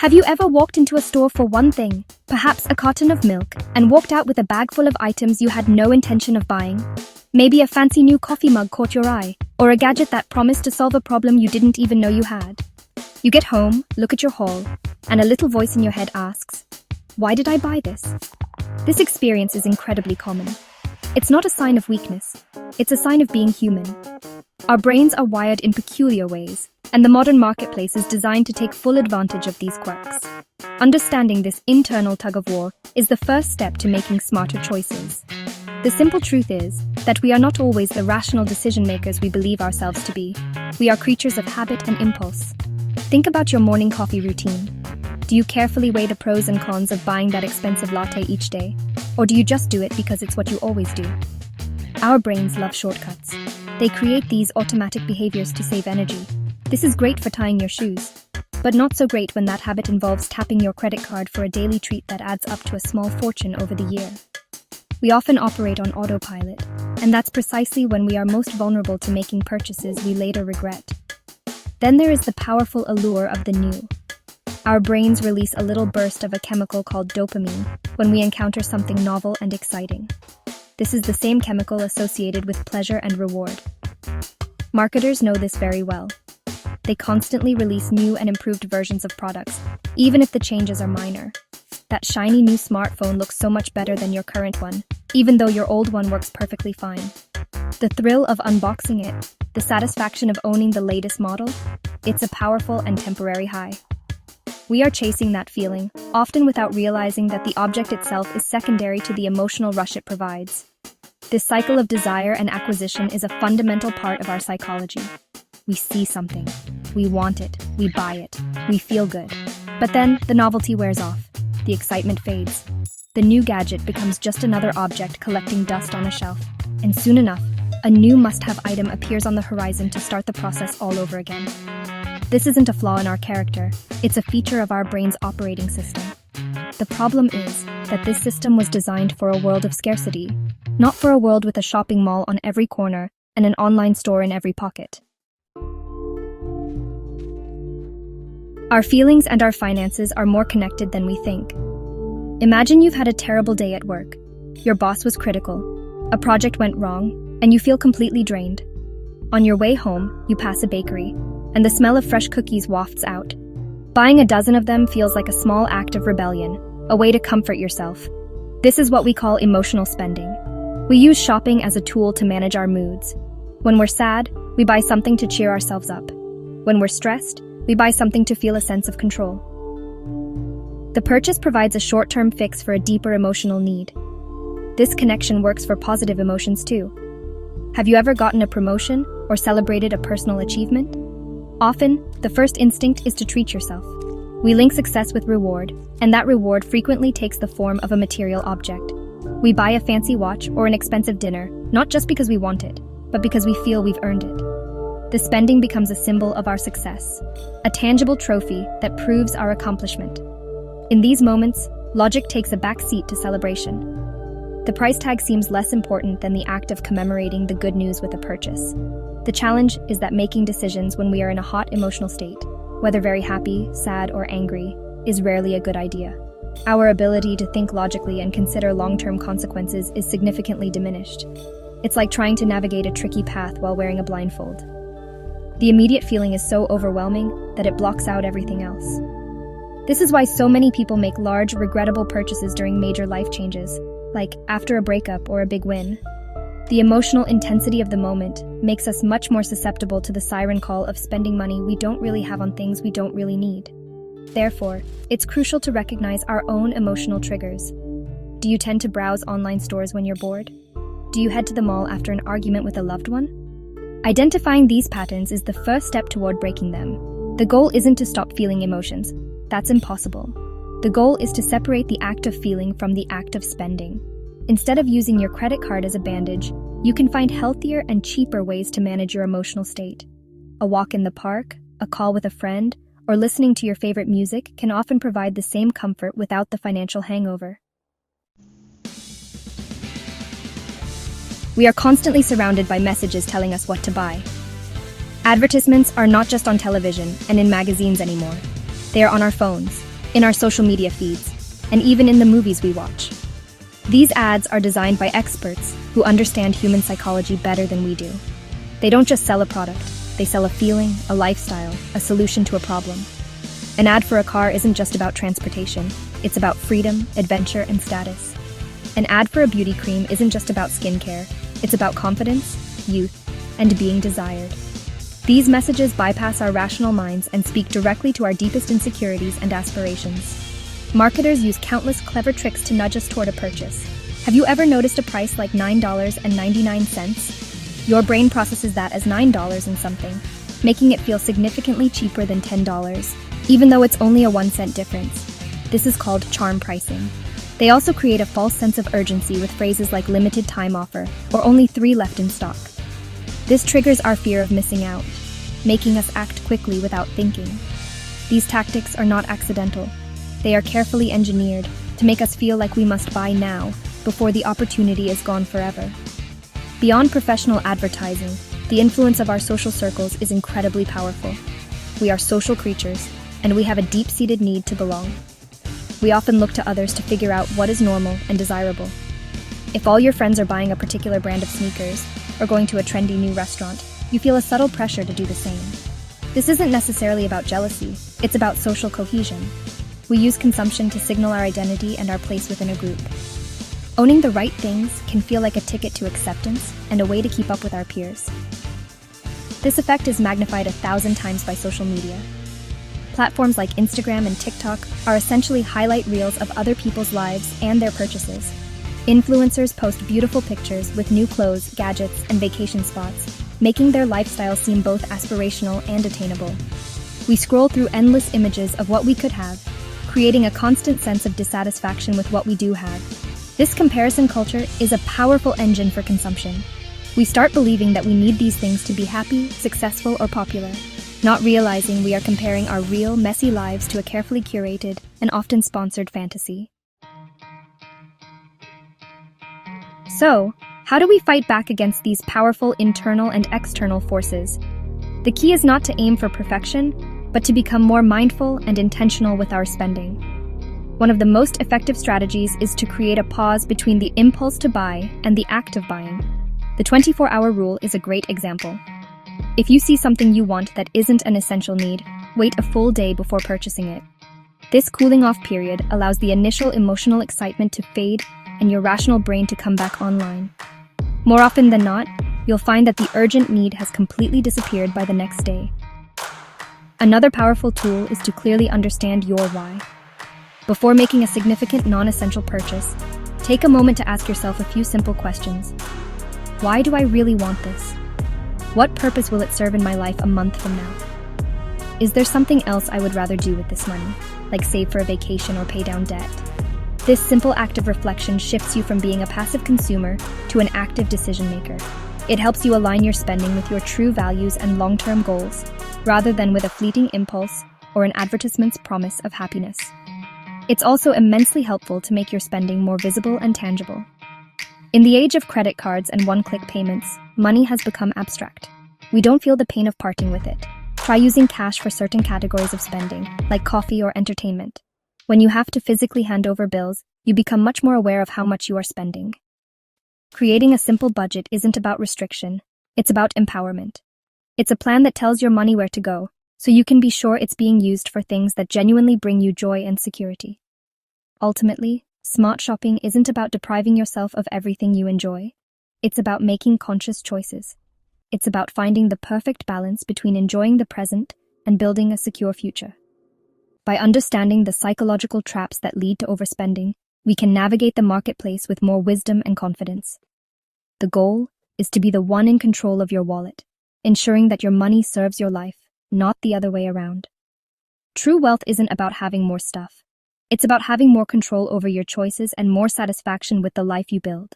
Have you ever walked into a store for one thing, perhaps a carton of milk, and walked out with a bag full of items you had no intention of buying? Maybe a fancy new coffee mug caught your eye, or a gadget that promised to solve a problem you didn't even know you had. You get home, look at your haul, and a little voice in your head asks, "Why did I buy this?" This experience is incredibly common. It's not a sign of weakness, it's a sign of being human. Our brains are wired in peculiar ways, and the modern marketplace is designed to take full advantage of these quirks. Understanding this internal tug-of-war is the first step to making smarter choices. The simple truth is that we are not always the rational decision-makers we believe ourselves to be. We are creatures of habit and impulse. Think about your morning coffee routine. Do you carefully weigh the pros and cons of buying that expensive latte each day? Or do you just do it because it's what you always do? Our brains love shortcuts. They create these automatic behaviors to save energy. This is great for tying your shoes, but not so great when that habit involves tapping your credit card for a daily treat that adds up to a small fortune over the year. We often operate on autopilot, and that's precisely when we are most vulnerable to making purchases we later regret. Then there is the powerful allure of the new. Our brains release a little burst of a chemical called dopamine when we encounter something novel and exciting. This is the same chemical associated with pleasure and reward. Marketers know this very well. They constantly release new and improved versions of products, even if the changes are minor. That shiny new smartphone looks so much better than your current one, even though your old one works perfectly fine. The thrill of unboxing it, the satisfaction of owning the latest model, it's a powerful and temporary high. We are chasing that feeling, often without realizing that the object itself is secondary to the emotional rush it provides. This cycle of desire and acquisition is a fundamental part of our psychology. We see something, we want it, we buy it, we feel good. But then the novelty wears off, the excitement fades. The new gadget becomes just another object collecting dust on a shelf, and soon enough, a new must-have item appears on the horizon to start the process all over again. This isn't a flaw in our character, it's a feature of our brain's operating system. The problem is that this system was designed for a world of scarcity, not for a world with a shopping mall on every corner and an online store in every pocket. Our feelings and our finances are more connected than we think. Imagine you've had a terrible day at work. Your boss was critical, a project went wrong, and you feel completely drained. On your way home, you pass a bakery, and the smell of fresh cookies wafts out. Buying a dozen of them feels like a small act of rebellion, a way to comfort yourself. This is what we call emotional spending. We use shopping as a tool to manage our moods. When we're sad, we buy something to cheer ourselves up. When we're stressed, we buy something to feel a sense of control. The purchase provides a short-term fix for a deeper emotional need. This connection works for positive emotions too. Have you ever gotten a promotion or celebrated a personal achievement? Often, the first instinct is to treat yourself. We link success with reward, and that reward frequently takes the form of a material object. We buy a fancy watch or an expensive dinner, not just because we want it, but because we feel we've earned it. The spending becomes a symbol of our success, a tangible trophy that proves our accomplishment. In these moments, logic takes a back seat to celebration. The price tag seems less important than the act of commemorating the good news with a purchase. The challenge is that making decisions when we are in a hot emotional state, whether very happy, sad, or angry, is rarely a good idea. Our ability to think logically and consider long-term consequences is significantly diminished. It's like trying to navigate a tricky path while wearing a blindfold. The immediate feeling is so overwhelming that it blocks out everything else. This is why so many people make large, regrettable purchases during major life changes, like after a breakup or a big win. The emotional intensity of the moment makes us much more susceptible to the siren call of spending money we don't really have on things we don't really need. Therefore, it's crucial to recognize our own emotional triggers. Do you tend to browse online stores when you're bored? Do you head to the mall after an argument with a loved one? Identifying these patterns is the first step toward breaking them. The goal isn't to stop feeling emotions. That's impossible. The goal is to separate the act of feeling from the act of spending. Instead of using your credit card as a bandage, you can find healthier and cheaper ways to manage your emotional state. A walk in the park, a call with a friend, or listening to your favorite music can often provide the same comfort without the financial hangover. We are constantly surrounded by messages telling us what to buy. Advertisements are not just on television and in magazines anymore. They are on our phones, in our social media feeds, and even in the movies we watch. These ads are designed by experts who understand human psychology better than we do. They don't just sell a product, they sell a feeling, a lifestyle, a solution to a problem. An ad for a car isn't just about transportation, it's about freedom, adventure, and status. An ad for a beauty cream isn't just about skincare, it's about confidence, youth, and being desired. These messages bypass our rational minds and speak directly to our deepest insecurities and aspirations. Marketers use countless clever tricks to nudge us toward a purchase. Have you ever noticed a price like $9.99? Your brain processes that as $9 and something, making it feel significantly cheaper than $10, even though it's only a 1 cent difference. This is called charm pricing. They also create a false sense of urgency with phrases like limited time offer or only 3 left in stock. This triggers our fear of missing out, making us act quickly without thinking. These tactics are not accidental. They are carefully engineered to make us feel like we must buy now before the opportunity is gone forever. Beyond professional advertising, the influence of our social circles is incredibly powerful. We are social creatures, and we have a deep-seated need to belong. We often look to others to figure out what is normal and desirable. If all your friends are buying a particular brand of sneakers or going to a trendy new restaurant, you feel a subtle pressure to do the same. This isn't necessarily about jealousy, it's about social cohesion. We use consumption to signal our identity and our place within a group. Owning the right things can feel like a ticket to acceptance and a way to keep up with our peers. This effect is magnified 1,000 times by social media. Platforms like Instagram and TikTok are essentially highlight reels of other people's lives and their purchases. Influencers post beautiful pictures with new clothes, gadgets, and vacation spots, making their lifestyle seem both aspirational and attainable. We scroll through endless images of what we could have, creating a constant sense of dissatisfaction with what we do have. This comparison culture is a powerful engine for consumption. We start believing that we need these things to be happy, successful, or popular, not realizing we are comparing our real, messy lives to a carefully curated and often sponsored fantasy. So, how do we fight back against these powerful internal and external forces? The key is not to aim for perfection, but to become more mindful and intentional with our spending. One of the most effective strategies is to create a pause between the impulse to buy and the act of buying. The 24-hour rule is a great example. If you see something you want that isn't an essential need, wait a full day before purchasing it. This cooling-off period allows the initial emotional excitement to fade and your rational brain to come back online. More often than not, you'll find that the urgent need has completely disappeared by the next day. Another powerful tool is to clearly understand your why. Before making a significant non-essential purchase, take a moment to ask yourself a few simple questions. Why do I really want this? What purpose will it serve in my life a month from now? Is there something else I would rather do with this money, like save for a vacation or pay down debt? This simple act of reflection shifts you from being a passive consumer to an active decision maker. It helps you align your spending with your true values and long-term goals, rather than with a fleeting impulse or an advertisement's promise of happiness. It's also immensely helpful to make your spending more visible and tangible. In the age of credit cards and one-click payments, money has become abstract. We don't feel the pain of parting with it. Try using cash for certain categories of spending, like coffee or entertainment. When you have to physically hand over bills, you become much more aware of how much you are spending. Creating a simple budget isn't about restriction, it's about empowerment. It's a plan that tells your money where to go, so you can be sure it's being used for things that genuinely bring you joy and security. Ultimately, smart shopping isn't about depriving yourself of everything you enjoy. It's about making conscious choices. It's about finding the perfect balance between enjoying the present and building a secure future. By understanding the psychological traps that lead to overspending, we can navigate the marketplace with more wisdom and confidence. The goal is to be the one in control of your wallet, ensuring that your money serves your life, not the other way around. True wealth isn't about having more stuff. It's about having more control over your choices and more satisfaction with the life you build.